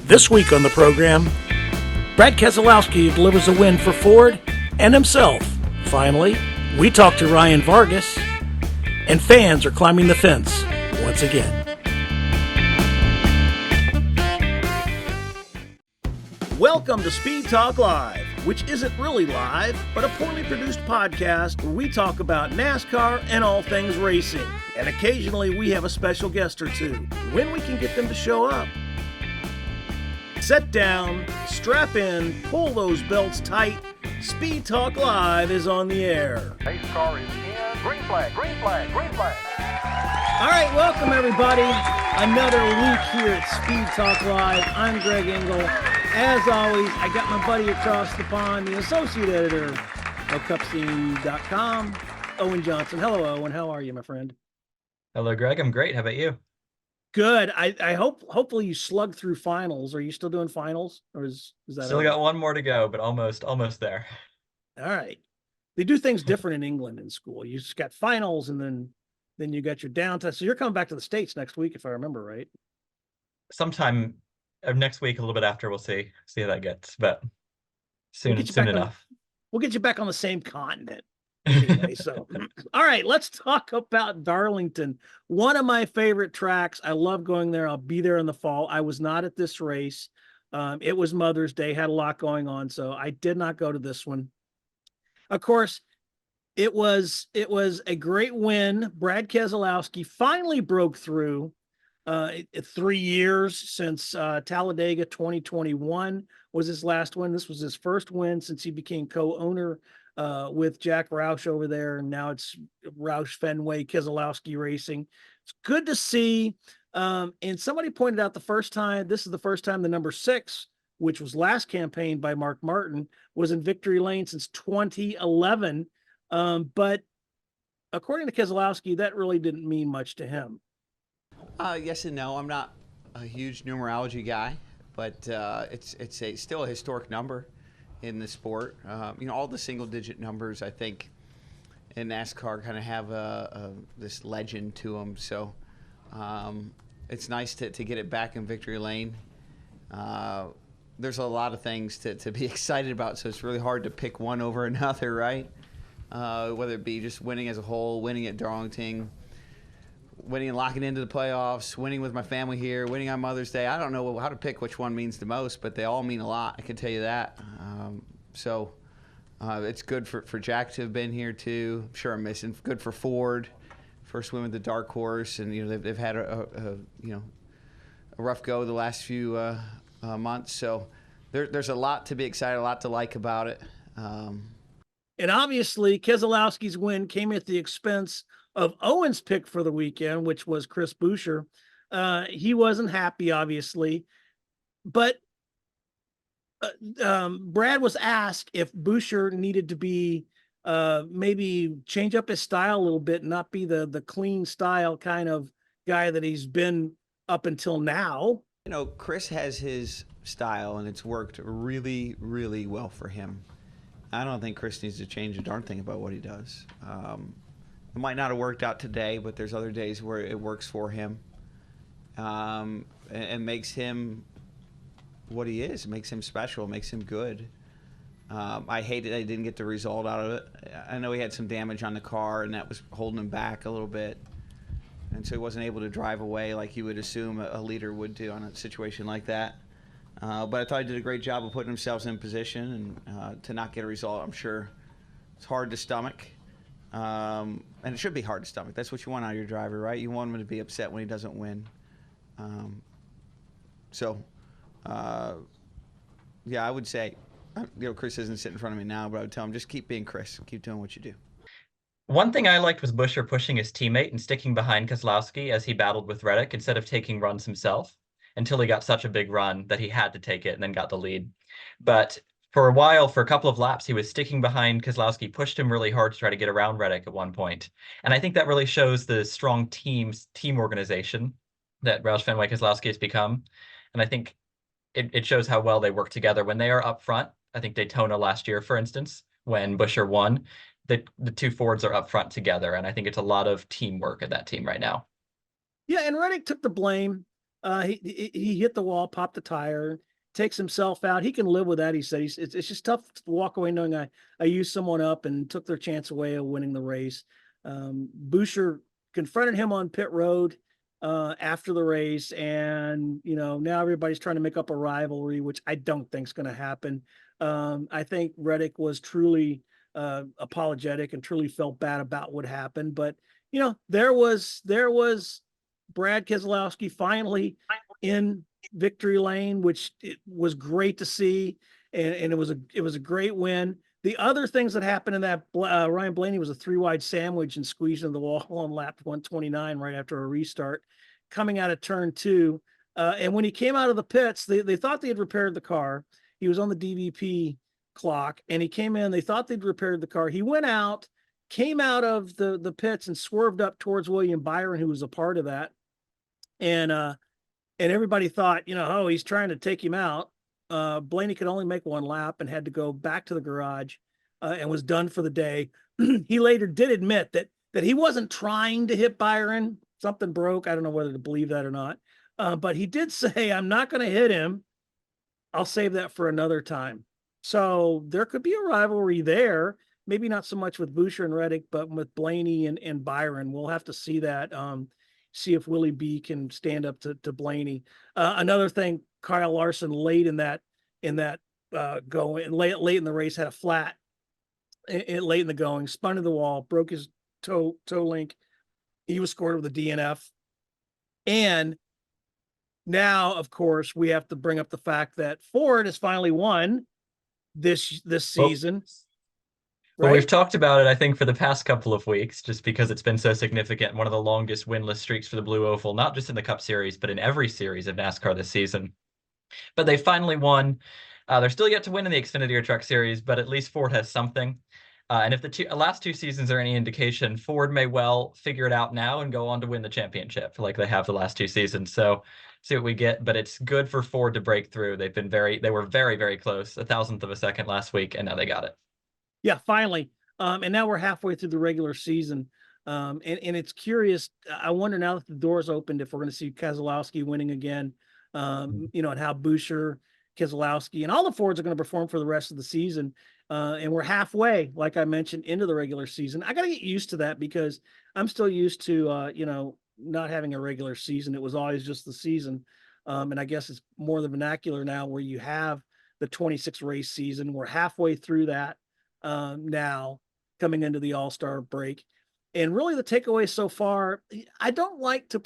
This week on the program, Brad Keselowski delivers a win for Ford and himself. Finally, we talk to Ryan Vargas, and fans are climbing the fence once again. Welcome to Speed Talk Live, which isn't really live, but a poorly produced podcast where we talk about NASCAR and all things racing. And occasionally we have a special guest or two, when we can get them to show up. Sit down, strap in, pull those belts tight. Speed Talk Live is on the air. Pace car is in. Green flag, green flag, green flag. All right, welcome everybody. Another week here at Speed Talk Live. I'm Greg Engel. As always, I got my buddy across the pond, the associate editor of cupscene.com, Owen Johnson. Hello, Owen. How are you, my friend? Hello, Greg. I'm great. How about you? Good. I hopefully you slugged through finals. Are you still doing finals, or is that still got one more to go, but almost there. All right. They do things different in England in school. You just got finals, and then you got your downtime. So you're coming back to the States next week, if I remember right. Sometime next week, a little bit after, we'll see how that gets, but soon enough. We'll get you back on the same continent. Anyway, so all right, let's talk about Darlington. One of my favorite tracks. I love going there. I'll be there in the fall. I was not at this race. It was Mother's Day, had a lot going on, so I did not go to this one. Of course, it was a great win. Brad Keselowski finally broke through. 3 years since Talladega 2021 was his last win. This was his first win since he became co-owner with Jack Roush over there, and now it's Roush Fenway Keselowski Racing. It's good to see. And somebody pointed out this is the first time the number 6, which was last campaigned by Mark Martin, was in victory lane since 2011. But according to Keselowski, that really didn't mean much to him. Yes and no. I'm not a huge numerology guy, but it's still a historic number in the sport. All the single-digit numbers, I think, in NASCAR kind of have this legend to them. So it's nice to get it back in victory lane. There's a lot of things to be excited about, so it's really hard to pick one over another, right? Whether it be just winning as a whole, winning at Darlington, winning and locking into the playoffs, winning with my family here, winning on Mother's Day. I don't know how to pick which one means the most, but they all mean a lot. I can tell you that. So it's good for Jack to have been here too. I'm sure I'm missing. Good for Ford, first win with the dark horse, and they've had a rough go the last few months. So there's a lot to be excited, a lot to like about it. And obviously, Keselowski's win came at the expense of Owen's pick for the weekend, which was Chris Buescher. He wasn't happy, obviously, but Brad was asked if Buescher needed to be maybe change up his style a little bit, and not be the clean style kind of guy that he's been up until now. Chris has his style, and it's worked really, really well for him. I don't think Chris needs to change a darn thing about what he does. It might not have worked out today, but there's other days where it works for him and makes him what he is. It makes him special, makes him good. I hated I didn't get the result out of it. I know he had some damage on the car, and that was holding him back a little bit. And so he wasn't able to drive away like you would assume a leader would do on a situation like that. But I thought he did a great job of putting himself in position, and to not get a result, I'm sure it's hard to stomach. And it should be hard to stomach. That's what you want out of your driver, right? You want him to be upset when he doesn't win. I would say, Chris isn't sitting in front of me now, but I would tell him, just keep being Chris. Keep doing what you do. One thing I liked was Buescher pushing his teammate and sticking behind Keselowski as he battled with Reddick instead of taking runs himself, until he got such a big run that he had to take it and then got the lead. But for a while, for a couple of laps, he was sticking behind Keselowski, pushed him really hard to try to get around Reddick at one point. And I think that really shows the strong team organization that Roush Fenway Keselowski has become. And I think it shows how well they work together when they are up front. I think Daytona last year, for instance, when Buescher won, the two Fords are up front together. And I think it's a lot of teamwork at that team right now. Yeah, and Reddick took the blame. He hit the wall, popped the tire, takes himself out. He can live with that. He said it's just tough to walk away knowing I used someone up and took their chance away of winning the race. Boucher confronted him on pit road after the race, and now everybody's trying to make up a rivalry, which I don't think is going to happen. I think Reddick was truly apologetic and truly felt bad about what happened, but there was Brad Keselowski finally in victory lane, which it was great to see, and it was a great win. The other things that happened in that Ryan Blaney was a 3-wide sandwich and squeezed into the wall on lap 129 right after a restart, coming out of turn 2. And when he came out of the pits, they thought they had repaired the car. He was on the DVP clock, and he came in. They thought they'd repaired the car. He went out, came out of the pits, and swerved up towards William Byron, who was a part of that. And everybody thought, oh, he's trying to take him out. Blaney could only make one lap and had to go back to the garage and was done for the day. He later did admit that he wasn't trying to hit Byron. Something broke. I don't know whether to believe that or not. But he did say, I'm not going to hit him. I'll save that for another time. So there could be a rivalry there. Maybe not so much with Boucher and Reddick, but with Blaney and Byron. We'll have to see that. See if Willie B can stand up to Blaney. Another thing, Kyle Larson late in that going late in the race had a flat late in the going, spun to the wall, broke his toe link. He was scored with a DNF. And now, of course, we have to bring up the fact that Ford has finally won this season. Well, we've talked about it, I think, for the past couple of weeks, just because it's been so significant. One of the longest winless streaks for the Blue Oval, not just in the Cup Series, but in every series of NASCAR this season. But they finally won. They're still yet to win in the Xfinity or Truck Series, but at least Ford has something. And if the last 2 seasons are any indication, Ford may well figure it out now and go on to win the championship like they have the last 2 seasons. So see what we get. But it's good for Ford to break through. They were very, very close, a thousandth of a second last week, and now they got it. Yeah, finally. And now we're halfway through the regular season. And it's curious. I wonder now that the door's opened if we're going to see Keselowski winning again, and how Boucher, Keselowski, and all the Fords are going to perform for the rest of the season. And we're halfway, like I mentioned, into the regular season. I got to get used to that because I'm still used to, not having a regular season. It was always just the season. And I guess it's more the vernacular now where you have the 26 race season. We're halfway through that. Now coming into the All-Star break. And really the takeaway so far, I don't like to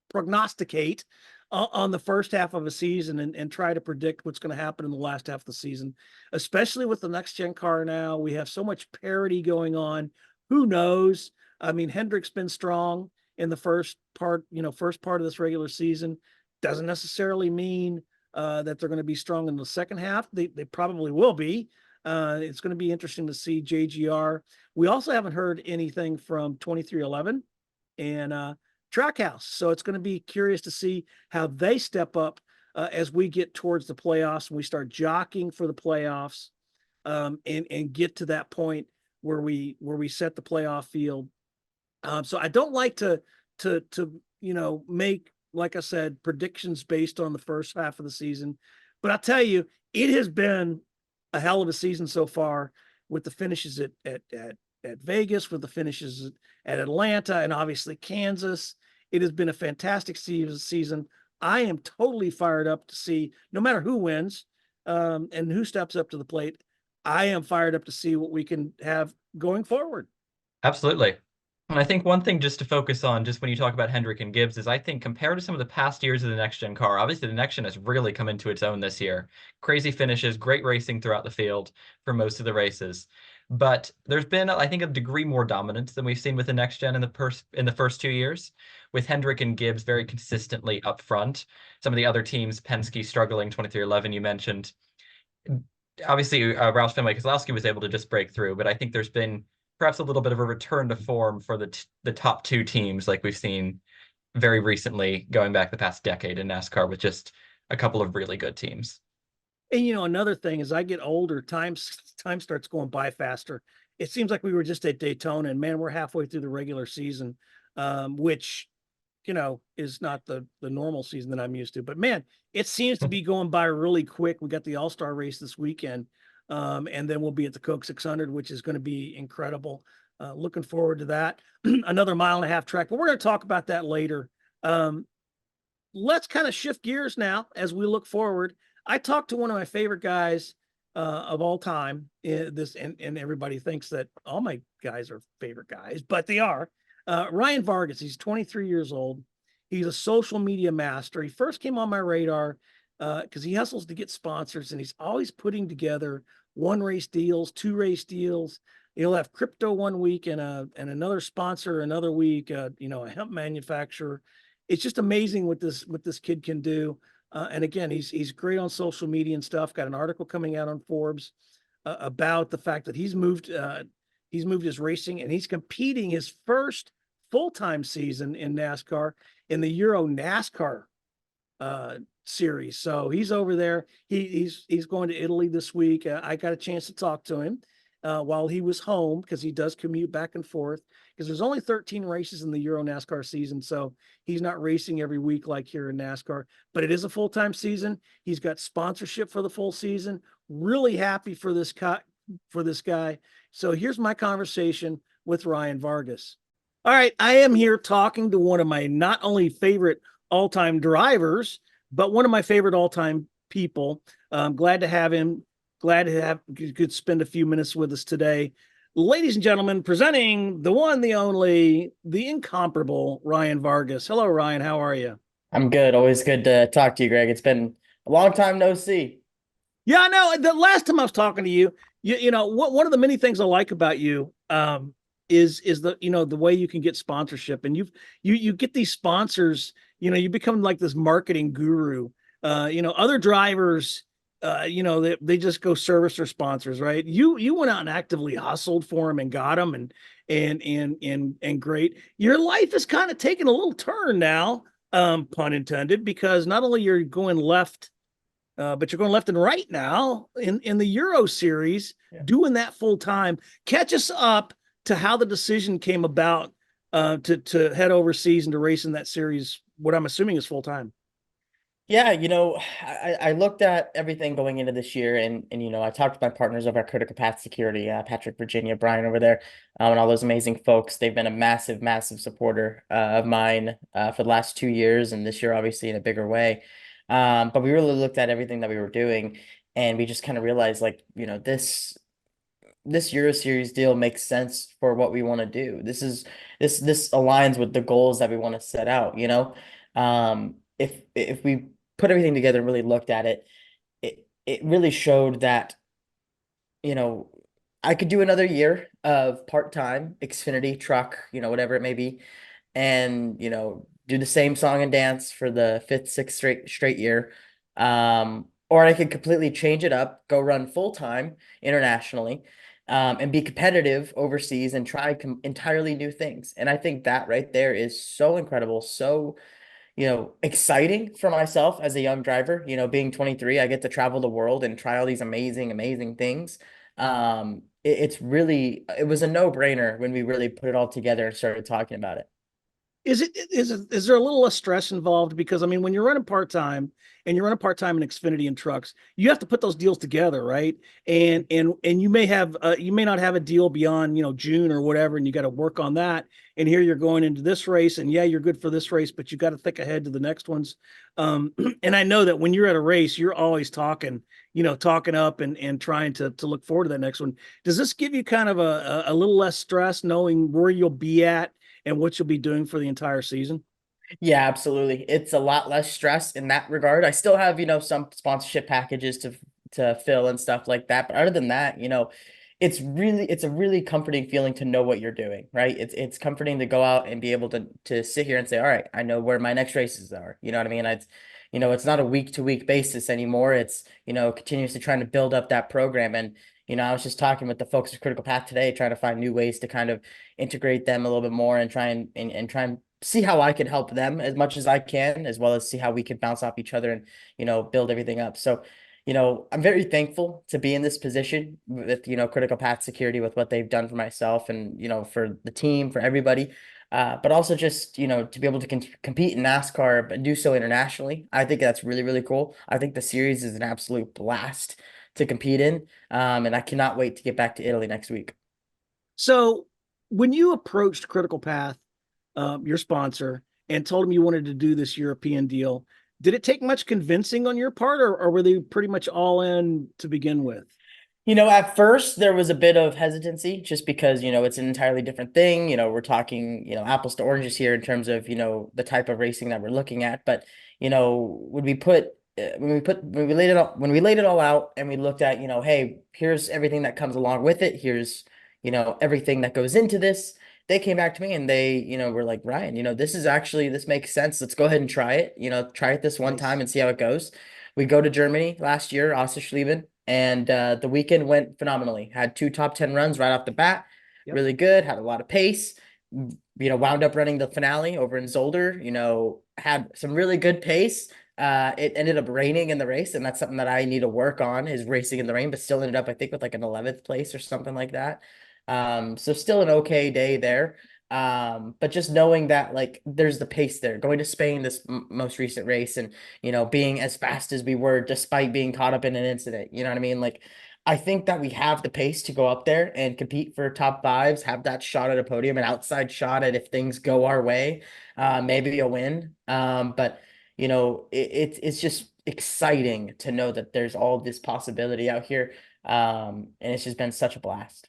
prognosticate on the first half of a season and try to predict what's going to happen in the last half of the season, especially with the next gen car. Now we have so much parity going on. Who knows? I mean, Hendrick's been strong in the first part of this regular season. Doesn't necessarily mean that they're going to be strong in the second half. They probably will be. It's going to be interesting to see JGR. We also haven't heard anything from 2311 and Trackhouse. So it's going to be curious to see how they step up as we get towards the playoffs and we start jockeying for the playoffs and get to that point where we set the playoff field. So I don't like to make, like I said, predictions based on the first half of the season, but I'll tell you, it has been a hell of a season so far with the finishes at Vegas, with the finishes at Atlanta, and obviously Kansas. It has been a fantastic season. I am totally fired up to see, no matter who wins and who steps up to the plate, I am fired up to see what we can have going forward. Absolutely. And I think one thing just to focus on, just when you talk about Hendrick and Gibbs, is I think compared to some of the past years of the next gen car, obviously the next gen has really come into its own this year. Crazy finishes, great racing throughout the field for most of the races. But there's been, I think, a degree more dominance than we've seen with the next gen in the first 2 years, with Hendrick and Gibbs very consistently up front. Some of the other teams, Penske struggling, 2311 you mentioned. Obviously, Roush Fenway Keselowski was able to just break through, but I think there's been perhaps a little bit of a return to form for the top 2 teams like we've seen very recently going back the past decade in NASCAR with just a couple of really good teams. And, another thing, as I get older, time starts going by faster. It seems like we were just at Daytona and man, we're halfway through the regular season, which is not the normal season that I'm used to. But man, it seems to be going by really quick. We got the All-Star race this weekend, and then we'll be at the Coke 600, which is going to be incredible. Looking forward to that. Another 1.5-mile track, but we're going to talk about that later. Let's kind of shift gears now as we look forward. I talked to one of my favorite guys of all time. And everybody thinks that all my guys are favorite guys, but they are. Ryan Vargas. He's 23 years old. He's a social media master. He first came on my radar because he hustles to get sponsors, and he's always putting together 1-race deals, 2-race deals. He'll have crypto one week and another sponsor another week. A hemp manufacturer. It's just amazing what this kid can do. And again, he's great on social media and stuff. Got an article coming out on Forbes about the fact that he's moved his racing, and he's competing his first full-time season in NASCAR in the Euro NASCAR series. So he's over there. He's going to Italy this week. I got a chance to talk to him while he was home, because he does commute back and forth, because there's only 13 races in the Euro NASCAR season. So he's not racing every week like here in NASCAR, but it is a full-time season. He's got sponsorship for the full season. Really happy for this guy. So here's my conversation with Ryan Vargas. All right, I am here talking to one of my not only favorite all-time drivers, but one of my favorite all-time people. I'm glad to have him. Glad to could spend a few minutes with us today. Ladies and gentlemen, presenting the one, the only, the incomparable Ryan Vargas. Hello, Ryan. How are you? I'm good. Always good to talk to you, Greg. It's been a long time no see. Yeah, I know. The last time I was talking to you, one of the many things I like about you is the way you can get sponsorship, and you get these sponsors. You become like this marketing guru. Other drivers, they just go service their sponsors, right? You went out and actively hustled for them and got them, and great. Your life is kind of taking a little turn now, pun intended, because not only you're going left, but you're going left and right now in the Euro series, doing that full time. Catch us up to how the decision came about to head overseas and to race in that series, what I'm assuming is full time. Yeah, I looked at everything going into this year, and I talked to my partners over at Critical Path Security, Patrick, Virginia, Brian over there, and all those amazing folks. They've been a massive, massive supporter of mine for the last 2 years, and this year, obviously, in a bigger way. But we really looked at everything that we were doing, and we just kind of realized, like, this Euro Series deal makes sense for what we want to do. This aligns with the goals that we want to set out. If we put everything together and really looked at it, it really showed that, I could do another year of part-time Xfinity truck, whatever it may be, and, do the same song and dance for the fifth, sixth straight year. Or I could completely change it up, go run full-time internationally, and be competitive overseas and try entirely new things. And I think that right there is so incredible, so exciting for myself as a young driver. Being 23, I get to travel the world and try all these amazing, amazing things. It was a no-brainer when we really put it all together and started talking about it. Is there a little less stress involved? Because I mean, when you're running part-time and you're running part-time in Xfinity and trucks, you have to put those deals together, right? And you may not have a deal beyond, June or whatever, and you got to work on that. And here you're going into this race, and yeah, you're good for this race, but you got to think ahead to the next ones. And I know that when you're at a race, you're always talking up and trying to look forward to that next one. Does this give you kind of a little less stress knowing where you'll be at and what you'll be doing for the entire season? Yeah, absolutely. It's a lot less stress in that regard. I still have, some sponsorship packages to fill and stuff like that. But other than that, it's a really comforting feeling to know what you're doing, right? It's comforting to go out and be able to sit here and say, all right, I know where my next races are. You know what I mean? It's not a week to week basis anymore. It's, continuously trying to build up that program. And, I was just talking with the folks at Critical Path today, trying to find new ways to kind of integrate them a little bit more and try and see how I can help them as much as I can, as well as see how we can bounce off each other and, build everything up. So, I'm very thankful to be in this position with, Critical Path Security, with what they've done for myself and, for the team, for everybody. but also just, to be able to compete in NASCAR, but do so internationally. I think that's really, really cool. I think the series is an absolute blast to compete in. And I cannot wait to get back to Italy next week. So when you approached Critical Path, your sponsor, and told them you wanted to do this European deal, did it take much convincing on your part, or were they pretty much all in to begin with? At first there was a bit of hesitancy just because, it's an entirely different thing. We're talking, apples to oranges here in terms of, the type of racing that we're looking at. But, when we laid it all out and we looked at, hey, here's everything that comes along with it. Here's, everything that goes into this. They came back to me and they, were like, Ryan, this makes sense. Let's go ahead and try it. Try it this one Nice. time and see how it goes. We go to Germany last year, Osserschleben, and the weekend went phenomenally. Had 2 top 10 runs right off the bat. Yep. Really good. Had a lot of pace. Wound up running the finale over in Zolder. Had some really good pace. It ended up raining in the race, and that's something that I need to work on, is racing in the rain, but still ended up, I think, with like an 11th place or something like that. So still an okay day there. But just knowing that, like, there's the pace there, going to Spain this most recent race, and being as fast as we were despite being caught up in an incident, you know what I mean? Like, I think that we have the pace to go up there and compete for top 5s, have that shot at a podium, an outside shot at, if things go our way, maybe a win. But it's just exciting to know that there's all this possibility out here. And it's just been such a blast.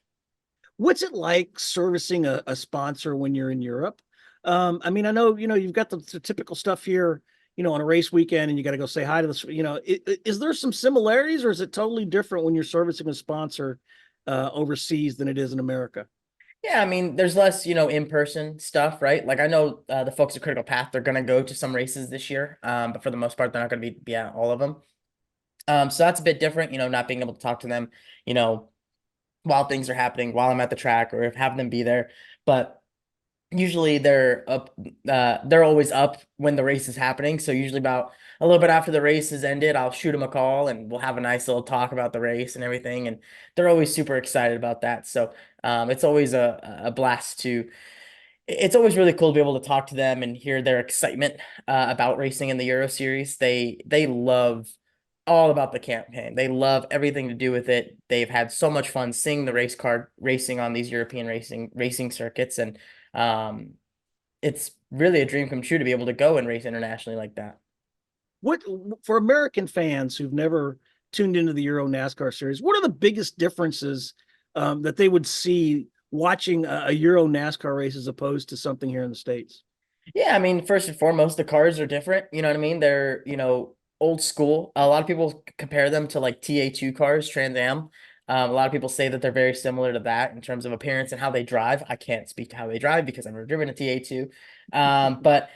What's it like servicing a sponsor when you're in Europe? I mean, I know, you've got the typical stuff here, on a race weekend, and you got to go say hi to is there some similarities, or is it totally different when you're servicing a sponsor overseas than it is in America? Yeah, I mean, there's less, in-person stuff, right? Like, I know the folks at Critical Path, they're going to go to some races this year, but for the most part, they're not going to be at all of them. So that's a bit different, not being able to talk to them, while things are happening, while I'm at the track, or if have them be there. But usually they're up, they're always up when the race is happening. So usually about a little bit after the race is ended, I'll shoot them a call and we'll have a nice little talk about the race and everything. And they're always super excited about that. So it's always a blast it's always really cool to be able to talk to them and hear their excitement about racing in the Euro Series. They love all about the campaign. They love everything to do with it. They've had so much fun seeing the race car racing on these European racing circuits, and it's really a dream come true to be able to go and race internationally like that. What, for American fans who've never tuned into the Euro NASCAR series, what are the biggest differences that they would see watching a Euro NASCAR race as opposed to something here in the States? Yeah, I mean, first and foremost, the cars are different. You know what I mean? They're, old school. A lot of people compare them to like TA2 cars, Trans Am. A lot of people say that they're very similar to that in terms of appearance and how they drive. I can't speak to how they drive because I've never driven a TA2. But,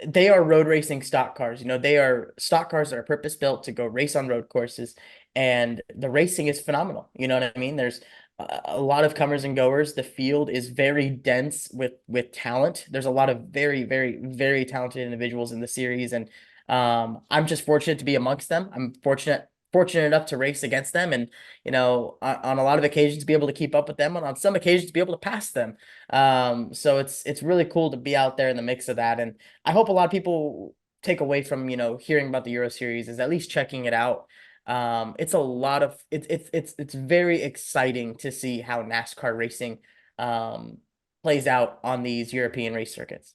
they are road racing stock cars. They are stock cars that are purpose built to go race on road courses. And the racing is phenomenal. You know what I mean? There's a lot of comers and goers. The field is very dense with talent. There's a lot of very, very, very talented individuals in the series, and I'm just fortunate to be amongst them. I'm fortunate enough to race against them, and on a lot of occasions be able to keep up with them, and on some occasions be able to pass them. So it's really cool to be out there in the mix of that, and I hope a lot of people take away from hearing about the Euro Series is at least checking it out. It's a lot of it's very exciting to see how NASCAR racing plays out on these European race circuits.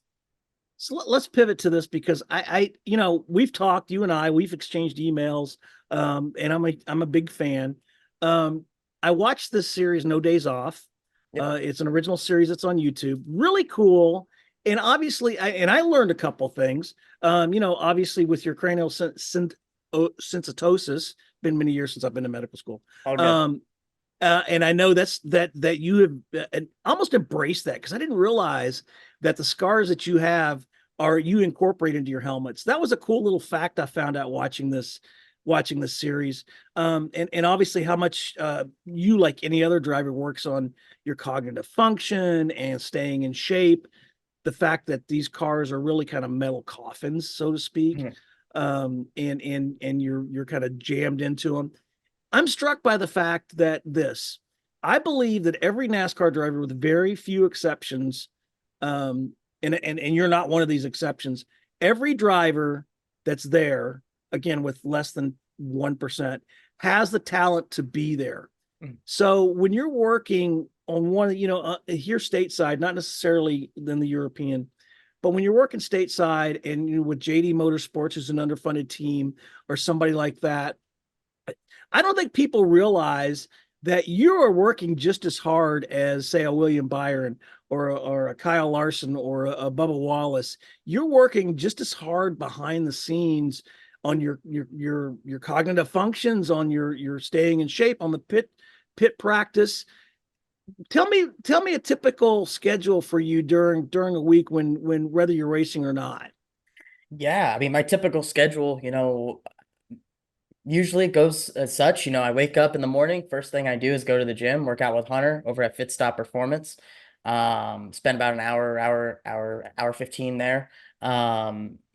So let's pivot to this, because we've talked, you and we've exchanged emails, and I'm a big fan. I watched this series, No Days Off. Yep. It's an original series that's on YouTube. Really cool. And obviously, I learned a couple things. Obviously with your cranial syncytosis, been many years since I've been to medical school. All good. And I know that you have almost embraced that, because I didn't realize that the scars that you have are you incorporate into your helmets. That was a cool little fact I found out watching this series. And obviously how much you, like any other driver, works on your cognitive function and staying in shape. The fact that these cars are really kind of metal coffins, so to speak. And you're kind of jammed into them. I'm struck by the fact that I believe that every NASCAR driver, with very few exceptions, and you're not one of these exceptions. Every driver that's there, again, with less than 1%, has the talent to be there. So when you're working on one, here stateside, not necessarily in the European, but when you're working stateside and with JD Motorsports, who's an underfunded team, or somebody like that, I don't think people realize that you are working just as hard as, say, a William Byron or a Kyle Larson or a Bubba Wallace. You're working just as hard behind the scenes on your cognitive functions, on your staying in shape, on the pit practice. Tell me a typical schedule for you during a week when whether you're racing or not. Yeah, I mean, my typical schedule, usually it goes as such. I wake up in the morning. First thing I do is go to the gym, work out with Hunter over at Fit Stop Performance. Spend about an hour 15 there.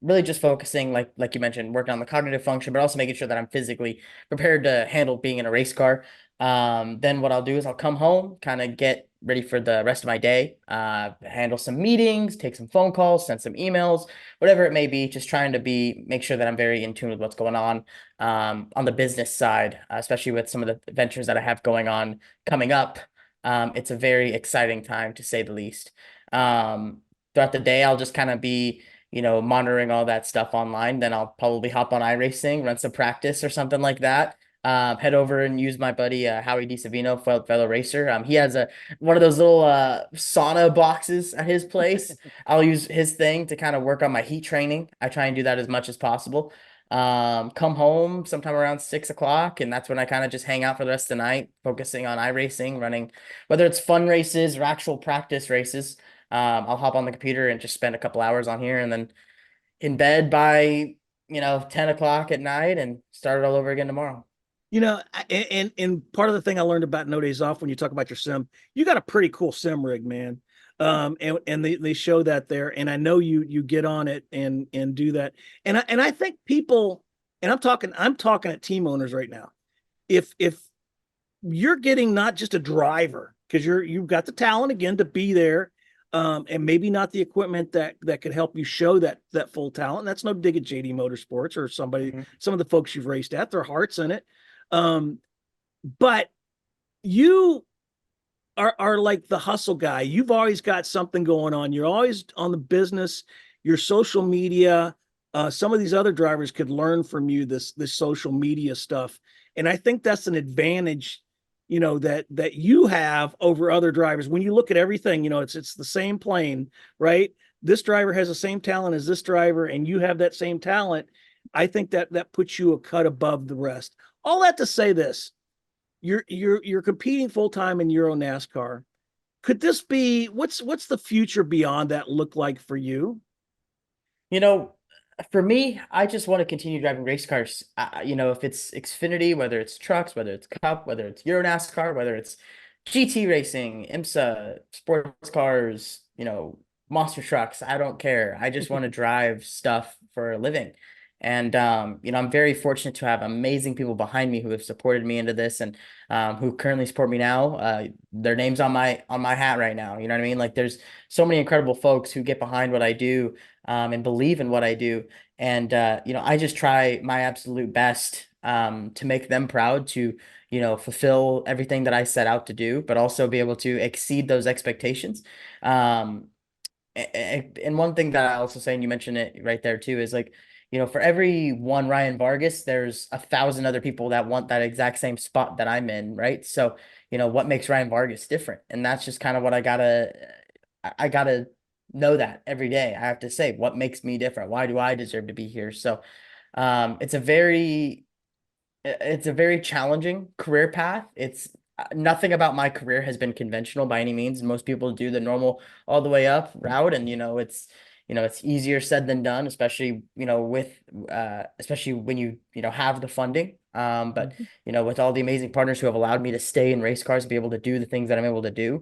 Really just focusing, like you mentioned, working on the cognitive function, but also making sure that I'm physically prepared to handle being in a race car. Then what I'll do is I'll come home, kind of get ready for the rest of my day, handle some meetings, take some phone calls, send some emails, whatever it may be, just trying to make sure that I'm very in tune with what's going on the business side, especially with some of the ventures that I have going on coming up. It's a very exciting time, to say the least. Throughout the day, I'll just kind of be, monitoring all that stuff online. Then I'll probably hop on iRacing, run some practice or something like that. Head over and use my buddy Howie DiSavino, fellow racer. He has one of those little sauna boxes at his place. I'll use his thing to kind of work on my heat training. I try and do that as much as possible. Come home sometime around 6 o'clock, and that's when I kind of just hang out for the rest of the night, focusing on iRacing, running, whether it's fun races or actual practice races. I'll hop on the computer and just spend a couple hours on here, and then in bed by 10 o'clock at night, and start it all over again tomorrow. And part of the thing I learned about No Days Off, when you talk about your sim, you got a pretty cool sim rig, man. And they show that there, and I know you get on it and do that. And I think people, and I'm talking at team owners right now. If you're getting not just a driver, because you've got the talent again to be there, and maybe not the equipment that could help you show that full talent. And that's no dig at JD Motorsports or some of the folks you've raced at. Their heart's in it. But you are like the hustle guy. You've always got something going on. You're always on the business, your social media. Some of these other drivers could learn from you this social media stuff. And I think that's an advantage, that you have over other drivers. When you look at everything, it's the same plane, right? This driver has the same talent as this driver, and you have that same talent. I think that puts you a cut above the rest. All that to say this, you're competing full time in Euro NASCAR. Could this be what's the future beyond that look like for you? For me, I just want to continue driving race cars. If it's Xfinity, whether it's trucks, whether it's Cup, whether it's Euro NASCAR, whether it's GT racing, IMSA, sports cars, monster trucks, I don't care. I just want to drive stuff for a living. And I'm very fortunate to have amazing people behind me who have supported me into this, and who currently support me now. Their names on my hat right now. You know what I mean? Like, there's so many incredible folks who get behind what I do, and believe in what I do. And I just try my absolute best to make them proud, to fulfill everything that I set out to do, but also be able to exceed those expectations. And one thing that I also say, and you mentioned it right there too, is like, for every one Ryan Vargas, there's 1,000 other people that want that exact same spot that I'm in, right? So, what makes Ryan Vargas different? And that's just kind of what I gotta know that every day. I have to say, what makes me different? Why do I deserve to be here? So, it's a very challenging career path. It's nothing about my career has been conventional by any means. Most people do the normal all the way up route, and it's easier said than done, especially especially when you have the funding. But with all the amazing partners who have allowed me to stay in race cars, be able to do the things that I'm able to do,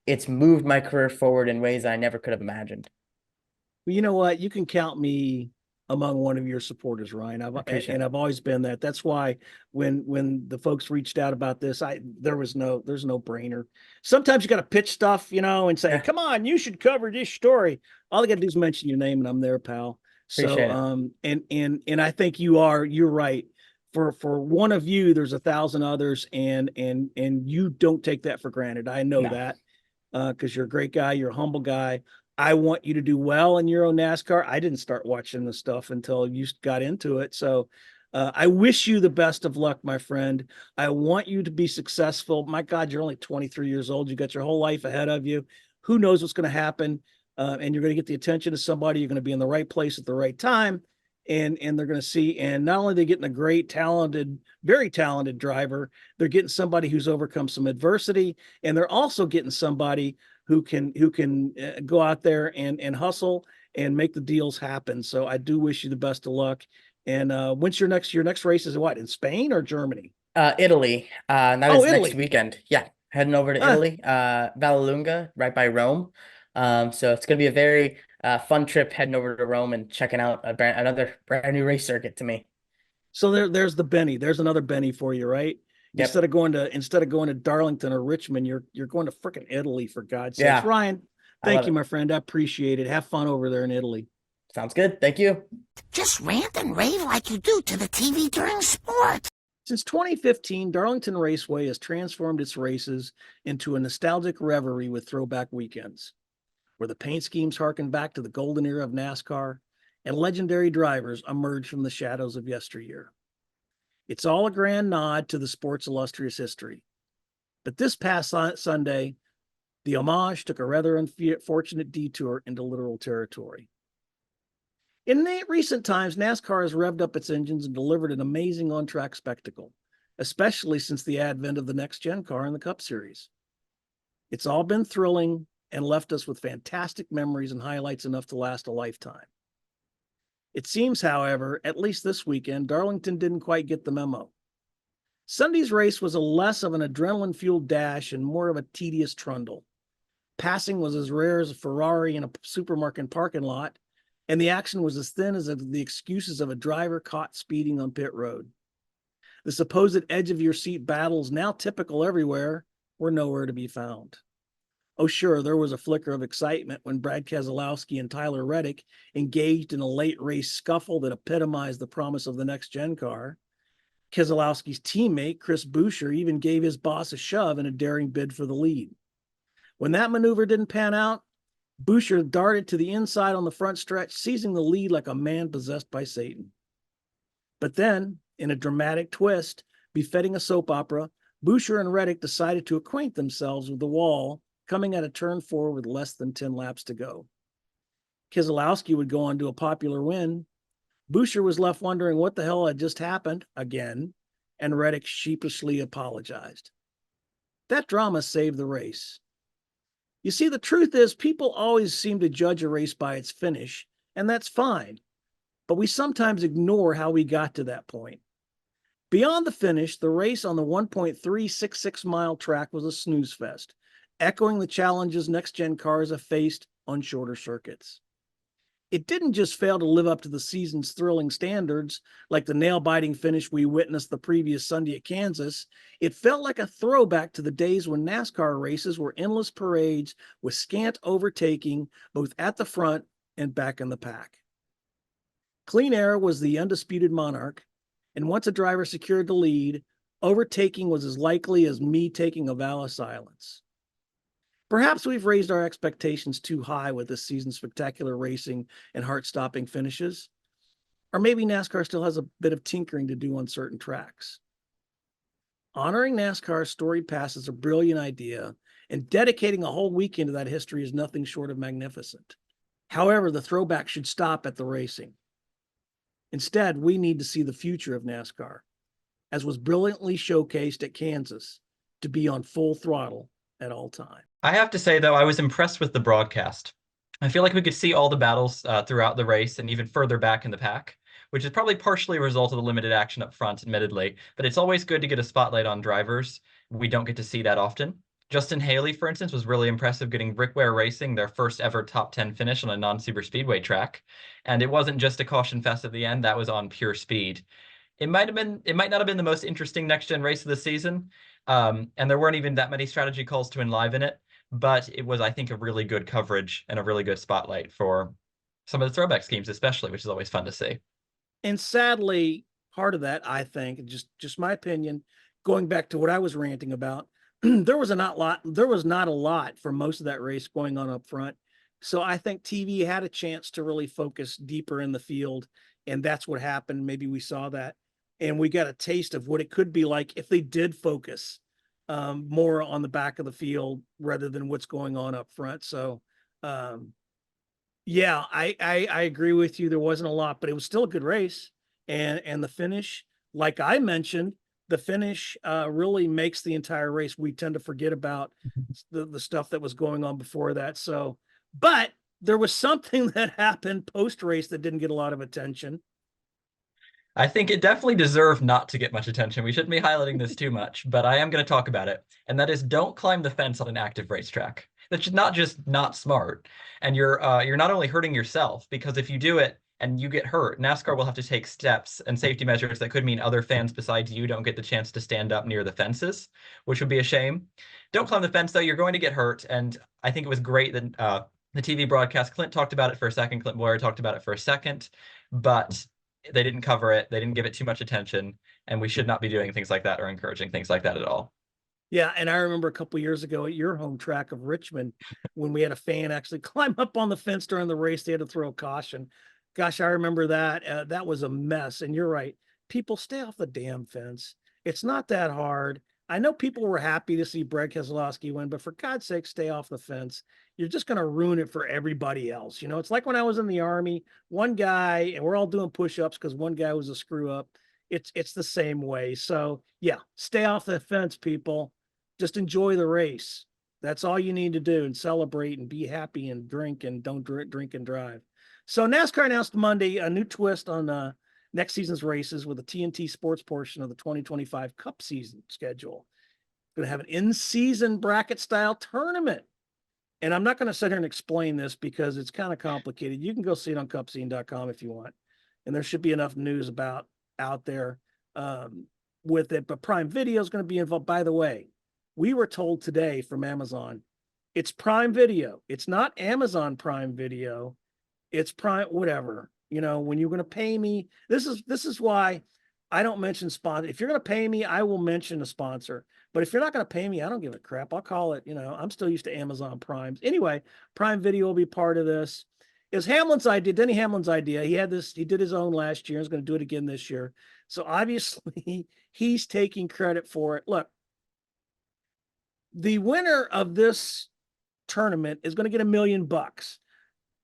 it's moved my career forward in ways that I never could have imagined. Well, you know what? You can count me among one of your supporters, Ryan. Appreciate it. I've always been that. That's why when the folks reached out about this, there's no brainer. Sometimes you got to pitch stuff, and say, Yeah. "Come on, you should cover this story." All I got to do is mention your name, and I'm there, pal. Appreciate it. And I think you're right. For one of you, there's 1,000 others, and you don't take that for granted. I know No. that because you're a great guy, you're a humble guy. I want you to do well in your own NASCAR. I didn't start watching the stuff until you got into it. So I wish you the best of luck, my friend. I want you to be successful. My God, you're only 23 years old. You got your whole life ahead of you. Who knows what's going to happen? And you're going to get the attention of somebody. You're going to be in the right place at the right time. And they're going to see. And not only are they getting a great, talented, very talented driver, they're getting somebody who's overcome some adversity. And they're also getting somebody who can go out there and hustle and make the deals happen. So I do wish you the best of luck. And when's your next race? Is what, in Spain or Germany? Italy. That is Italy. next weekend. Yeah, heading over to Italy. Vallelunga, right by Rome. So it's gonna be a very fun trip heading over to Rome and checking out another brand new race circuit to me. So there's the Benny. There's another Benny for you, right? Yep. Instead of going to Darlington or Richmond, you're going to frickin' Italy, for God's sakes. Yeah. Ryan, thank you, my friend. I appreciate it. Have fun over there in Italy. Sounds good. Thank you. Just rant and rave like you do to the TV during sport. Since 2015, Darlington Raceway has transformed its races into a nostalgic reverie with throwback weekends, where the paint schemes harken back to the golden era of NASCAR and legendary drivers emerge from the shadows of yesteryear. It's all a grand nod to the sport's illustrious history. But this past Sunday, the homage took a rather unfortunate detour into literal territory. In recent times, NASCAR has revved up its engines and delivered an amazing on-track spectacle, especially since the advent of the next-gen car in the Cup Series. It's all been thrilling and left us with fantastic memories and highlights enough to last a lifetime. It seems, however, at least this weekend, Darlington didn't quite get the memo. Sunday's race was a less of an adrenaline-fueled dash and more of a tedious trundle. Passing was as rare as a Ferrari in a supermarket parking lot, and the action was as thin as the excuses of a driver caught speeding on pit road. The supposed edge-of-your-seat battles, now typical everywhere, were nowhere to be found. Oh, sure, there was a flicker of excitement when Brad Keselowski and Tyler Reddick engaged in a late race scuffle that epitomized the promise of the next-gen car. Keselowski's teammate, Chris Buescher, even gave his boss a shove in a daring bid for the lead. When that maneuver didn't pan out, Buescher darted to the inside on the front stretch, seizing the lead like a man possessed by Satan. But then, in a dramatic twist befitting a soap opera, Buescher and Reddick decided to acquaint themselves with the wall, coming at a turn 4 with less than 10 laps to go. Keselowski would go on to a popular win. Buescher was left wondering what the hell had just happened again, and Reddick sheepishly apologized. That drama saved the race. You see, the truth is, people always seem to judge a race by its finish, and that's fine. But we sometimes ignore how we got to that point. Beyond the finish, the race on the 1.366-mile track was a snooze fest, echoing the challenges next-gen cars have faced on shorter circuits. It didn't just fail to live up to the season's thrilling standards, like the nail-biting finish we witnessed the previous Sunday at Kansas. It felt like a throwback to the days when NASCAR races were endless parades with scant overtaking, both at the front and back in the pack. Clean Air was the undisputed monarch, and once a driver secured the lead, overtaking was as likely as me taking a vow of silence. Perhaps we've raised our expectations too high with this season's spectacular racing and heart-stopping finishes. Or maybe NASCAR still has a bit of tinkering to do on certain tracks. Honoring NASCAR's storied past is a brilliant idea, and dedicating a whole weekend to that history is nothing short of magnificent. However, the throwback should stop at the racing. Instead, we need to see the future of NASCAR, as was brilliantly showcased at Kansas, to be on full throttle at all times. I have to say, though, I was impressed with the broadcast. I feel like we could see all the battles throughout the race and even further back in the pack, which is probably partially a result of the limited action up front, admittedly, but it's always good to get a spotlight on drivers. We don't get to see that often. Justin Haley, for instance, was really impressive, getting Rick Ware Racing their first ever top 10 finish on a non-super speedway track. And it wasn't just a caution fest at the end, that was on pure speed. It might not have been the most interesting next gen race of the season. And there weren't even that many strategy calls to enliven it, but it was, I think, a really good coverage and a really good spotlight for some of the throwback schemes, especially, which is always fun to see. And sadly, part of that, I think, just my opinion, going back to what I was ranting about, there was not a lot for most of that race going on up front. So I think TV had a chance to really focus deeper in the field, and that's what happened. Maybe we saw that, and we got a taste of what it could be like if they did focus more on the back of the field rather than what's going on up front. So yeah, I agree with you. There wasn't a lot, but it was still a good race. And the finish, like I mentioned, the finish really makes the entire race. We tend to forget about the stuff that was going on before that. So, but there was something that happened post race that didn't get a lot of attention. I think it definitely deserved not to get much attention. We shouldn't be highlighting this too much, but I am going to talk about it. And that is, don't climb the fence on an active racetrack. That's not just not smart. And you're not only hurting yourself, because if you do it and you get hurt, NASCAR will have to take steps and safety measures that could mean other fans besides you don't get the chance to stand up near the fences, which would be a shame. Don't climb the fence, though. You're going to get hurt. And I think it was great that the TV broadcast, Clint talked about it for a second, Clint Boyer talked about it for a second, but they didn't cover it. They didn't give it too much attention, and we should not be doing things like that or encouraging things like that at all. Yeah, and I remember a couple years ago at your home track of Richmond, when we had a fan actually climb up on the fence during the race, they had to throw a caution. Gosh, I remember that. That was a mess. And you're right. People, stay off the damn fence. It's not that hard. I know people were happy to see Brad Keselowski win, but for God's sake, stay off the fence. You're just going to ruin it for everybody else. You know, it's like when I was in the Army, one guy, and we're all doing push-ups because one guy was a screw up. It's the same way. So yeah, stay off the fence, people. Just enjoy the race. That's all you need to do, and celebrate and be happy and drink, and don't drink and drive. So NASCAR announced Monday a new twist on next season's races with a TNT Sports portion of the 2025 Cup season schedule. Going to have an in-season bracket style tournament. And I'm not going to sit here and explain this because it's kind of complicated. You can go see it on cupscene.com if you want. And there should be enough news about out there with it. But Prime Video is going to be involved. By the way, we were told today from Amazon, it's Prime Video. It's not Amazon Prime Video. It's Prime, whatever. You know, when you're going to pay me, this is why I don't mention sponsor. If you're going to pay me, I will mention a sponsor. But if you're not going to pay me, I don't give a crap. I'll call it, you know, I'm still used to Amazon Primes. Anyway, Prime Video will be part of this. It's Hamlin's idea, Denny Hamlin's idea. He did his own last year. He's going to do it again this year. So obviously he's taking credit for it. Look, the winner of this tournament is going to get $1 million.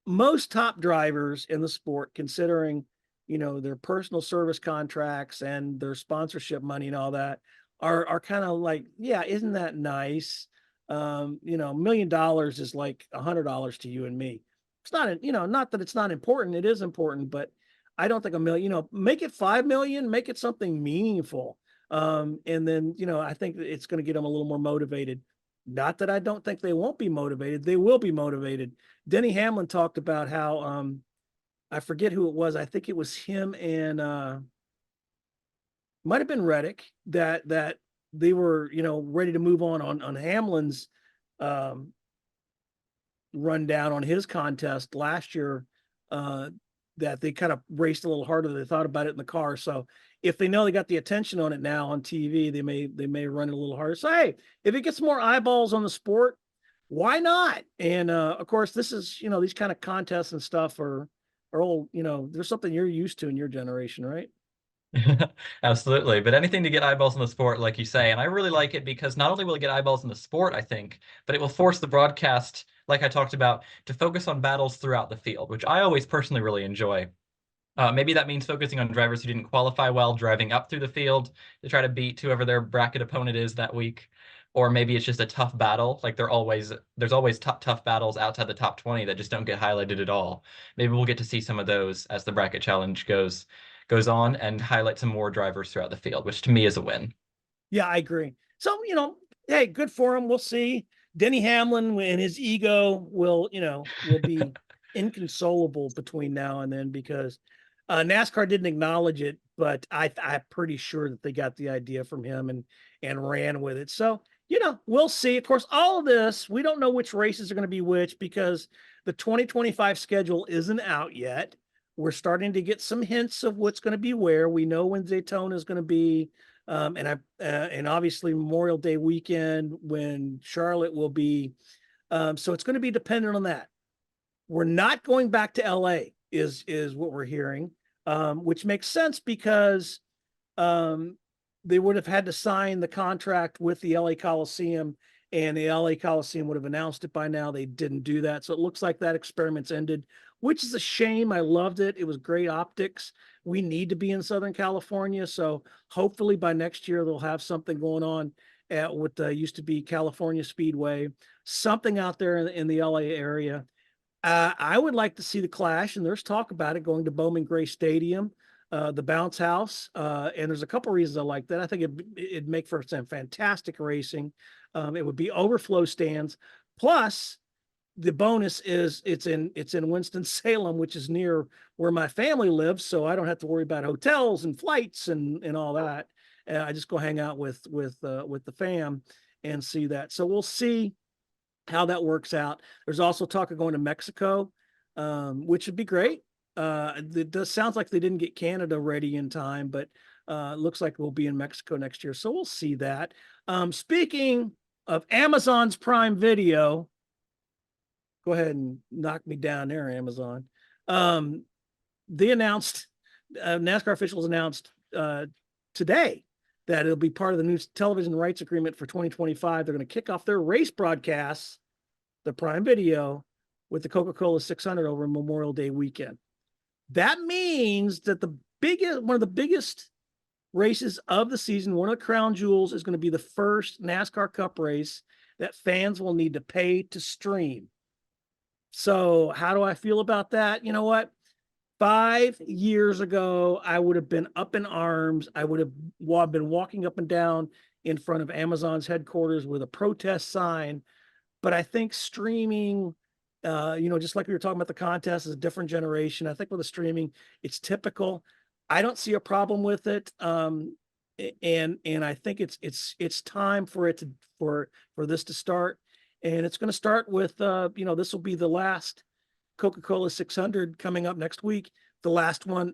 Most top drivers in the sport, considering, you know, their personal service contracts and their sponsorship money and all that, are kind of like, yeah, isn't that nice? You know, $1 million is like $100 to you and me. It's not, you know, not that it's not important. It is important, but I don't think $1 million, you know, make it 5 million, make it something meaningful. And then, you know, I think it's going to get them a little more motivated. Not that I don't think they won't be motivated. They will be motivated. Denny Hamlin talked about how, I forget who it was. I think it was him and, might have been Reddick, that they were, you know, ready to move on Hamlin's rundown on his contest last year, that they kind of raced a little harder than they thought about it in the car. So if they know they got the attention on it now on TV, they may run it a little harder. So hey, if it gets more eyeballs on the sport, why not? And of course, this is, you know, these kind of contests and stuff are all, you know, there's something you're used to in your generation, right? Absolutely. But anything to get eyeballs in the sport, like you say. And I really like it because not only will it get eyeballs in the sport, I think, but it will force the broadcast, like I talked about, to focus on battles throughout the field, which I always personally really enjoy. Maybe that means focusing on drivers who didn't qualify well, driving up through the field to try to beat whoever their bracket opponent is that week. Or maybe it's just a tough battle. Like there's always tough battles outside the top 20 that just don't get highlighted at all. Maybe we'll get to see some of those as the bracket challenge goes on and highlight some more drivers throughout the field, which to me is a win. Yeah, I agree. So, you know, hey, good for him. We'll see. Denny Hamlin and his ego will be inconsolable between now and then, because NASCAR didn't acknowledge it, but I'm pretty sure that they got the idea from him and ran with it. So, we'll see. Of course, all of this, we don't know which races are going to be which, because the 2025 schedule isn't out yet. We're starting to get some hints of what's going to be where. We know when Daytona is going to be. And obviously Memorial Day weekend when Charlotte will be. So it's going to be dependent on that. We're not going back to LA is what we're hearing, which makes sense because they would have had to sign the contract with the LA Coliseum, and the LA Coliseum would have announced it by now. They didn't do that. So it looks like that experiment's ended, which is a shame. I loved it. It was great optics. We need to be in Southern California. So hopefully by next year, they'll have something going on at what used to be California Speedway, something out there in the LA area. I would like to see the Clash, and there's talk about it going to Bowman Gray Stadium, the Bounce House, and there's a couple reasons I like that. I think it'd make for some fantastic racing. It would be overflow stands. Plus, the bonus is it's in Winston-Salem, which is near where my family lives, so I don't have to worry about hotels and flights and all that. I just go hang out with the fam and see that. So we'll see how that works out. There's also talk of going to Mexico, which would be great. It does sounds like they didn't get Canada ready in time, but it looks like we'll be in Mexico next year. So we'll see that. Speaking of Amazon's Prime Video, go ahead and knock me down there, Amazon. They announced, NASCAR officials announced today that it'll be part of the new television rights agreement for 2025. They're going to kick off their race broadcasts, the Prime Video, with the Coca-Cola 600 over Memorial Day weekend. That means that one of the biggest races of the season, one of the crown jewels, is going to be the first NASCAR Cup race that fans will need to pay to stream. So how do I feel about that? You know what? 5 years ago, I would have been up in arms. I would have been walking up and down in front of Amazon's headquarters with a protest sign. But I think streaming, just like we were talking about the contest, is a different generation. I think with the streaming, it's typical. I don't see a problem with it. And I think it's time for this to start. And it's going to start with, this will be the last Coca-Cola 600 coming up next week. The last one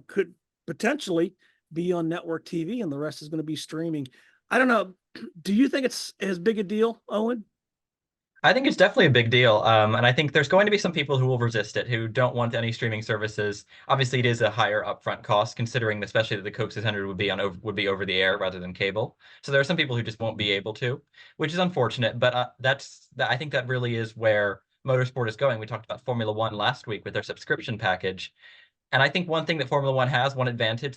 could potentially be on network TV, and the rest is going to be streaming. I don't know. Do you think it's as big a deal, Owen? I think it's definitely a big deal. And I think there's going to be some people who will resist it, who don't want any streaming services. Obviously, it is a higher upfront cost, considering especially that the Coke 600 would be over the air rather than cable. So there are some people who just won't be able to, which is unfortunate. But I think that really is where motorsport is going. We talked about Formula One last week with their subscription package. And I think one advantage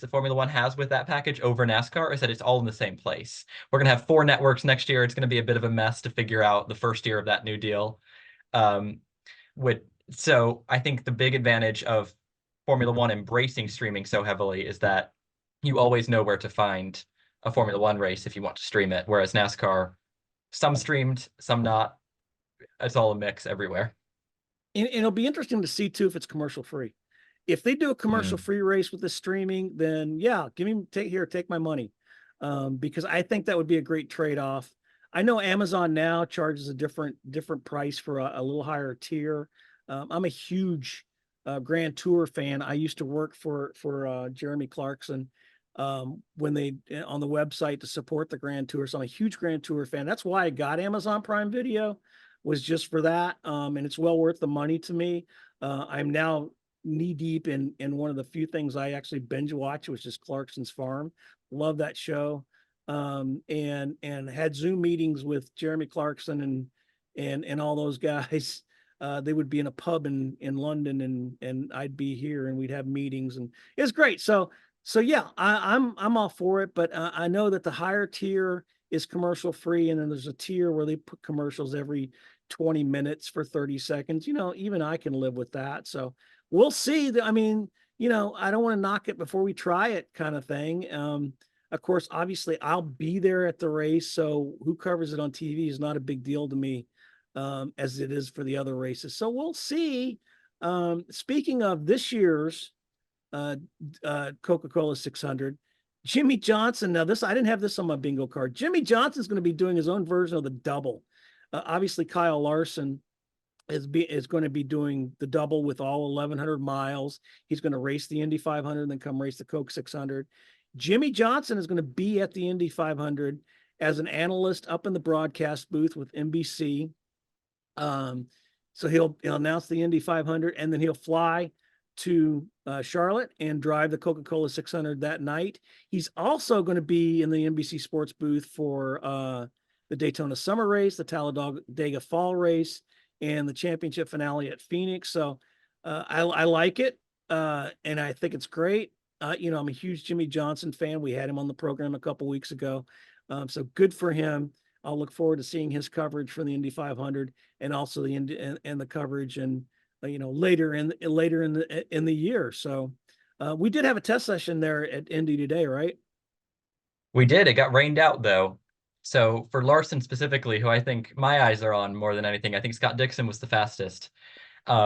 that Formula One has with that package over NASCAR is that it's all in the same place. We're going to have 4 networks next year. It's going to be a bit of a mess to figure out the first year of that new deal. So I think the big advantage of Formula One embracing streaming so heavily is that you always know where to find a Formula One race if you want to stream it, whereas NASCAR, some streamed, some not. It's all a mix everywhere. And it'll be interesting to see too if it's commercial free. If they do a commercial free race with the streaming, then yeah, take my money. Because I think that would be a great trade-off. I know Amazon now charges a different price for a little higher tier. I'm a huge Grand Tour fan. I used to work for Jeremy Clarkson when they on the website to support the Grand Tour. So I'm a huge Grand Tour fan. That's why I got Amazon Prime Video, was just for that. And it's well worth the money to me. I'm now knee deep in one of the few things I actually binge watch, which is Clarkson's Farm. Love that show. And had Zoom meetings with Jeremy Clarkson and all those guys. They would be in a pub in London and I'd be here and we'd have meetings, and it was great. So yeah, I'm all for it, but I know that the higher tier is commercial free, and then there's a tier where they put commercials every 20 minutes for 30 seconds. Even I can live with that. So we'll see. I mean, I don't want to knock it before we try it, kind of thing. Of course, obviously, I'll be there at the race, so who covers it on TV is not a big deal to me, as it is for the other races. So we'll see. Speaking of this year's uh, Coca-Cola 600, Jimmy Johnson. Now, this I didn't have this on my bingo card. Jimmy Johnson's going to be doing his own version of the double. Obviously, Kyle Larson is going to be doing the double with all 1,100 miles. He's going to race the Indy 500 and then come race the Coke 600. Jimmy Johnson is going to be at the Indy 500 as an analyst up in the broadcast booth with NBC. So he'll announce the Indy 500 and then he'll fly to Charlotte and drive the Coca-Cola 600 that night. He's also going to be in the NBC Sports booth for the Daytona Summer Race, the Talladega Fall Race, and the championship finale at Phoenix. So I like it, and I think it's great. I'm a huge Jimmy Johnson fan. We had him on the program a couple weeks ago, so good for him. I'll look forward to seeing his coverage for the Indy 500 and also the Indy and the coverage and later in the year. So we did have a test session there at Indy today, right? We did. It got rained out though. So for Larson specifically, who I think my eyes are on more than anything, I think Scott Dixon was the fastest,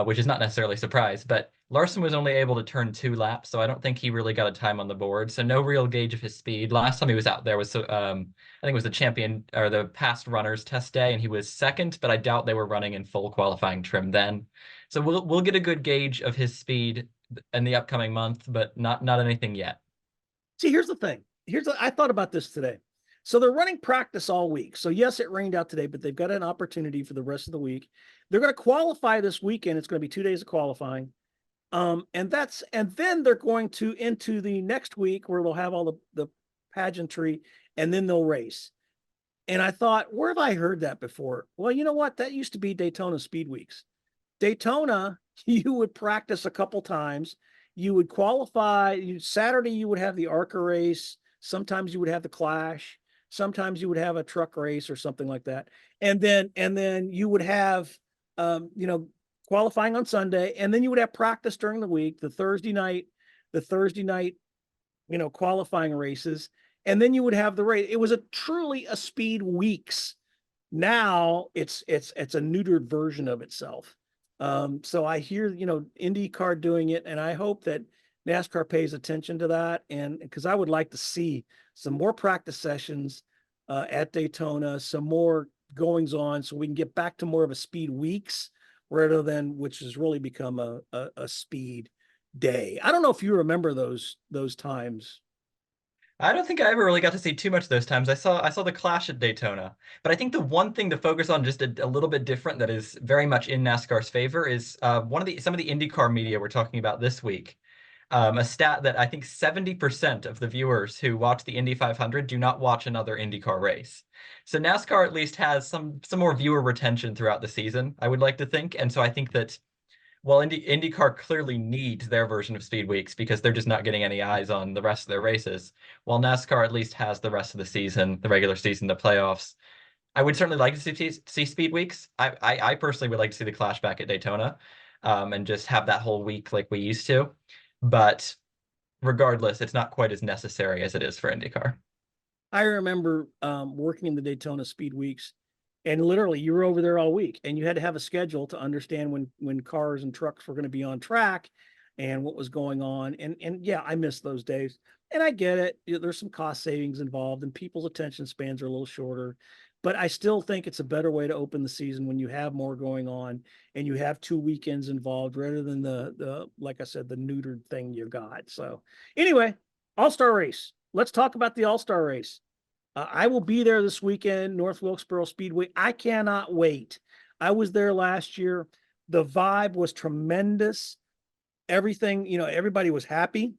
which is not necessarily a surprise. But Larson was only able to turn 2 laps, so I don't think he really got a time on the board. So no real gauge of his speed. Last time he was out there was, I think it was the champion or the past runners test day, and he was second. But I doubt they were running in full qualifying trim then. So we'll get a good gauge of his speed in the upcoming month, but not anything yet. See, here's the thing. I thought about this today. So they're running practice all week. So yes, it rained out today, but they've got an opportunity for the rest of the week. They're going to qualify this weekend. It's going to be 2 days of qualifying. And then they're going to into the next week where they'll have all the pageantry and then they'll race. And I thought, where have I heard that before? Well, you know what? That used to be Daytona Speed Weeks. Daytona, you would practice a couple times. You would qualify. Saturday, you would have the ARCA race. Sometimes you would have the Clash. Sometimes you would have a truck race or something like that. And then you would have, qualifying on Sunday. And then you would have practice during the week, the Thursday night, qualifying races. And then you would have the race. It was truly a speed weeks. Now it's a neutered version of itself. So I hear, IndyCar doing it, and I hope that NASCAR pays attention to that. And because I would like to see some more practice sessions at Daytona, some more goings on, so we can get back to more of a speed weeks rather than which has really become a speed day. I don't know if you remember those times. I don't think I ever really got to see too much of those times. I saw the Clash at Daytona, but I think the one thing to focus on just a little bit different that is very much in NASCAR's favor is some of the IndyCar media we're talking about this week. A stat that I think 70% of the viewers who watch the Indy 500 do not watch another IndyCar race. So NASCAR at least has some more viewer retention throughout the season, I would like to think. And so I think that while IndyCar clearly needs their version of Speed Weeks because they're just not getting any eyes on the rest of their races, while NASCAR at least has the rest of the season, the regular season, the playoffs. I would certainly like to see Speed Weeks. I personally would like to see the Clash back at Daytona, and just have that whole week like we used to. But regardless, it's not quite as necessary as it is for IndyCar. I remember working in the Daytona Speed Weeks, and literally you were over there all week, and you had to have a schedule to understand when cars and trucks were going to be on track and what was going on. And yeah, I miss those days, and I get it. There's some cost savings involved, and people's attention spans are a little shorter. But I still think it's a better way to open the season when you have more going on and you have 2 weekends involved rather than the like I said, the neutered thing you got. So anyway, All-Star race. Let's talk about the All-Star race. I will be there this weekend, North Wilkesboro Speedway. I cannot wait. I was there last year. The vibe was tremendous. Everything, everybody was happy.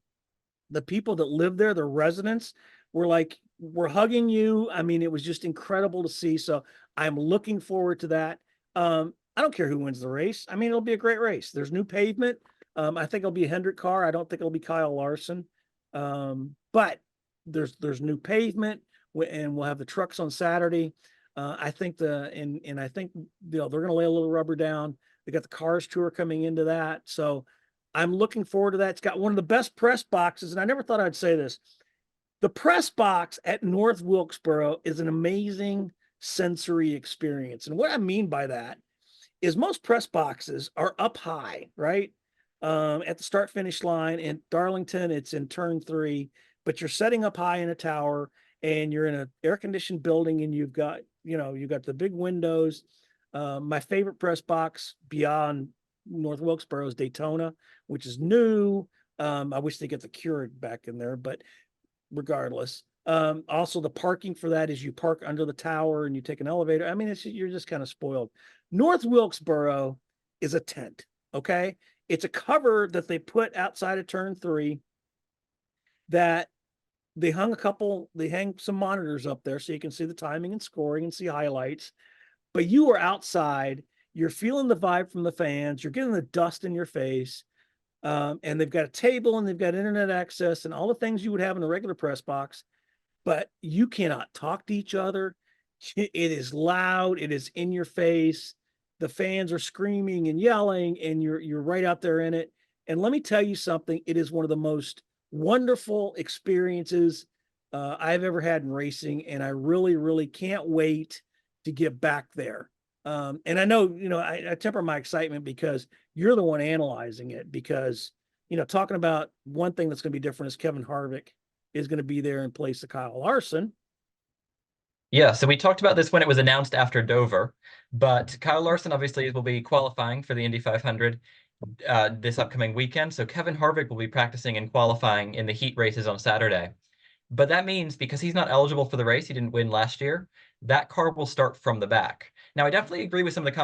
The people that live there, the residents, we're hugging you. I mean, it was just incredible to see. So I'm looking forward to that. I don't care who wins the race. I mean, it'll be a great race. There's new pavement. I think it'll be a Hendrick car. I don't think it'll be Kyle Larson. But there's new pavement, and we'll have the trucks on Saturday. I think I think they're going to lay a little rubber down. They got the Cars Tour coming into that. So I'm looking forward to that. It's got one of the best press boxes, and I never thought I'd say this. The press box at North Wilkesboro is an amazing sensory experience. And what I mean by that is most press boxes are up high, right? At the start finish line. In Darlington, it's in turn 3, but you're setting up high in a tower and you're in an air conditioned building and you've got, you've got the big windows. My favorite press box beyond North Wilkesboro is Daytona, which is new. I wish they get the Keurig back in there, but regardless. Also the parking for that is you park under the tower and you take an elevator. I mean, you're just kind of spoiled. North Wilkesboro is a tent. Okay. It's a cover that they put outside of turn 3 that they hang some monitors up there so you can see the timing and scoring and see highlights. But you are outside, you're feeling the vibe from the fans, you're getting the dust in your face. And they've got a table and they've got internet access and all the things you would have in a regular press box, but you cannot talk to each other. It is loud. It is in your face. The fans are screaming and yelling and you're right out there in it. And let me tell you something. It is one of the most wonderful experiences I've ever had in racing. And I really, really can't wait to get back there. And I know, I temper my excitement because you're the one analyzing it because, talking about one thing that's going to be different is Kevin Harvick is going to be there in place of Kyle Larson. Yeah, so we talked about this when it was announced after Dover, but Kyle Larson obviously will be qualifying for the Indy 500 this upcoming weekend. So Kevin Harvick will be practicing and qualifying in the heat races on Saturday. But that means because he's not eligible for the race, he didn't win last year, that car will start from the back. Now, I definitely agree with some of the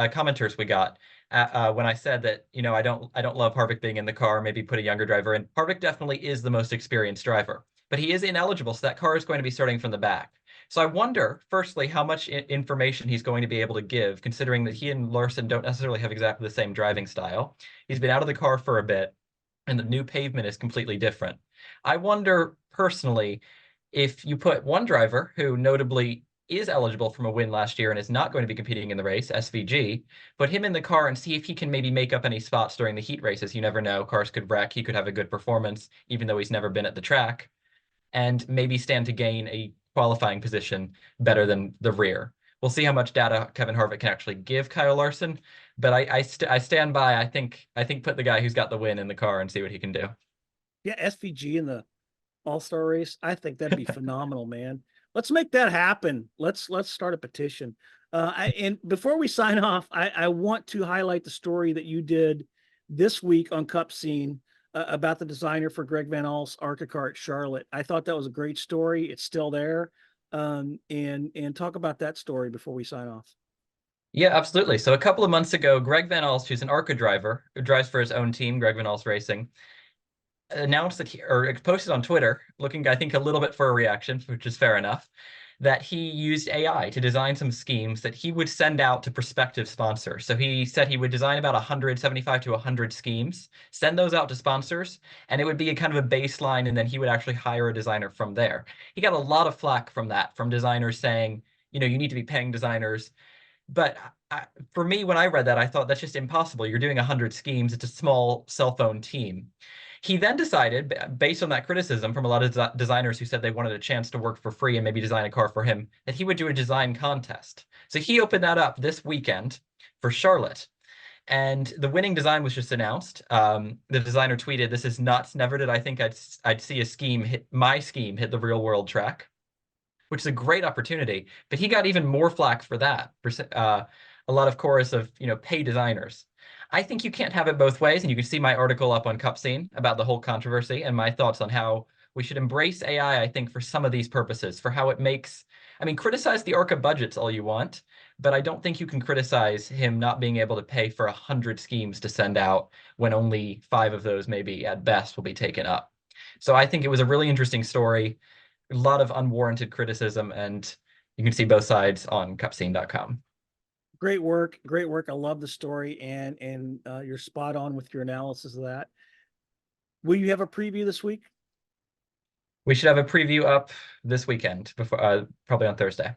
commenters we got when I said that, I don't love Harvick being in the car, maybe put a younger driver in. Harvick definitely is the most experienced driver, but he is ineligible, so that car is going to be starting from the back. So I wonder, firstly, how much information he's going to be able to give, considering that he and Larson don't necessarily have exactly the same driving style. He's been out of the car for a bit, and the new pavement is completely different. I wonder, personally, if you put one driver who notably is eligible from a win last year and is not going to be competing in the race, SVG, put him in the car and see if he can maybe make up any spots during the heat races. You never know. Cars could wreck. He could have a good performance, even though he's never been at the track, and maybe stand to gain a qualifying position better than the rear. We'll see how much data Kevin Harvick can actually give Kyle Larson, but I stand by. I think put the guy who's got the win in the car and see what he can do. Yeah, SVG in the All-Star race. I think that'd be phenomenal, man. Let's make that happen. Let's start a petition. And before we sign off, I want to highlight the story that you did this week on Cup Scene about the designer for Greg Van Al's ARCA car at Charlotte. I thought that was a great story. It's still there. And talk about that story before we sign off. Yeah, absolutely. So a couple of months ago, Greg Van Alst, who's an ARCA driver who drives for his own team, Greg Van Alst Racing, announced that or posted on Twitter, looking, I think, a little bit for a reaction, which is fair enough, that he used AI to design some schemes that he would send out to prospective sponsors. So he said he would design about 175 to 100 schemes, send those out to sponsors, and it would be a kind of a baseline, and then he would actually hire a designer from there. He got a lot of flack from that, from designers saying, you need to be paying designers. But for me, when I read that, I thought that's just impossible. You're doing 100 schemes. It's a small cell phone team. He then decided, based on that criticism from a lot of designers who said they wanted a chance to work for free and maybe design a car for him, that he would do a design contest. So he opened that up this weekend for Charlotte. And the winning design was just announced. The designer tweeted, "This is nuts. Never did I think I'd see my scheme hit the real world track," which is a great opportunity. But he got even more flack for that. A lot of chorus of, pay designers. I think you can't have it both ways, and you can see my article up on Cup Scene about the whole controversy and my thoughts on how we should embrace AI, I think, for some of these purposes, for how it makes, criticize the ARCA budgets all you want, but I don't think you can criticize him not being able to pay for 100 schemes to send out when only 5 of those maybe at best will be taken up. So I think it was a really interesting story, a lot of unwarranted criticism, and you can see both sides on cupscene.com. Great work. Great work. I love the story and you're spot on with your analysis of that. Will you have a preview this week? We should have a preview up this weekend before probably on Thursday.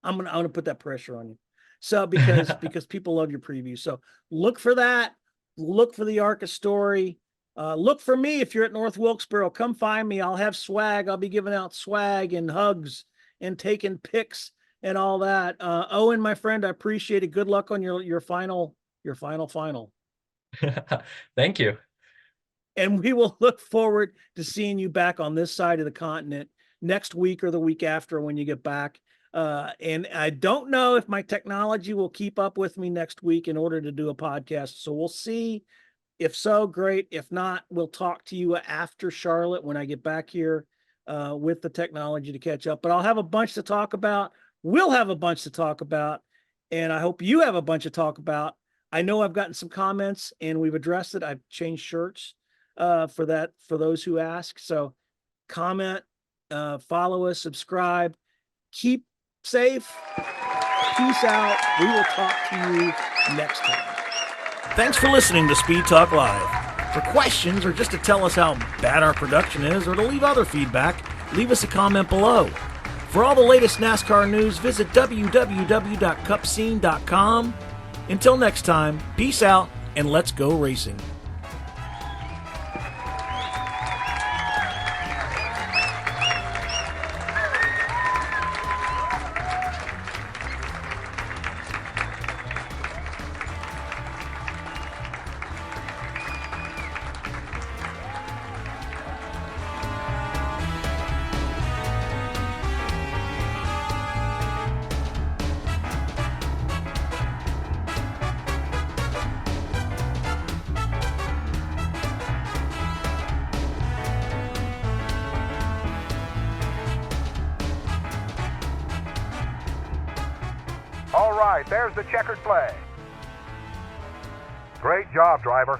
I'm gonna put that pressure on you. So because people love your preview. So look for that. Look for the ARCA story. Look for me if you're at North Wilkesboro. Come find me. I'll have swag. I'll be giving out swag and hugs and taking pics and all that. Owen, my friend, I appreciate it. Good luck on your final. Thank you. And we will look forward to seeing you back on this side of the continent next week or the week after when you get back. And I don't know if my technology will keep up with me next week in order to do a podcast. So we'll see. If so, great. If not, we'll talk to you after Charlotte when I get back here with the technology to catch up. But I'll have a bunch to talk about. We'll have a bunch to talk about. And I hope you have a bunch to talk about. I know I've gotten some comments and we've addressed it. I've changed shirts for those who ask. So comment, follow us, subscribe, keep safe. Peace out. We will talk to you next time. Thanks for listening to Speed Talk Live. For questions or just to tell us how bad our production is or to leave other feedback, leave us a comment below. For all the latest NASCAR news, visit www.cupscene.com. Until next time, peace out and let's go racing. All right, there's the checkered flag. Great job, driver.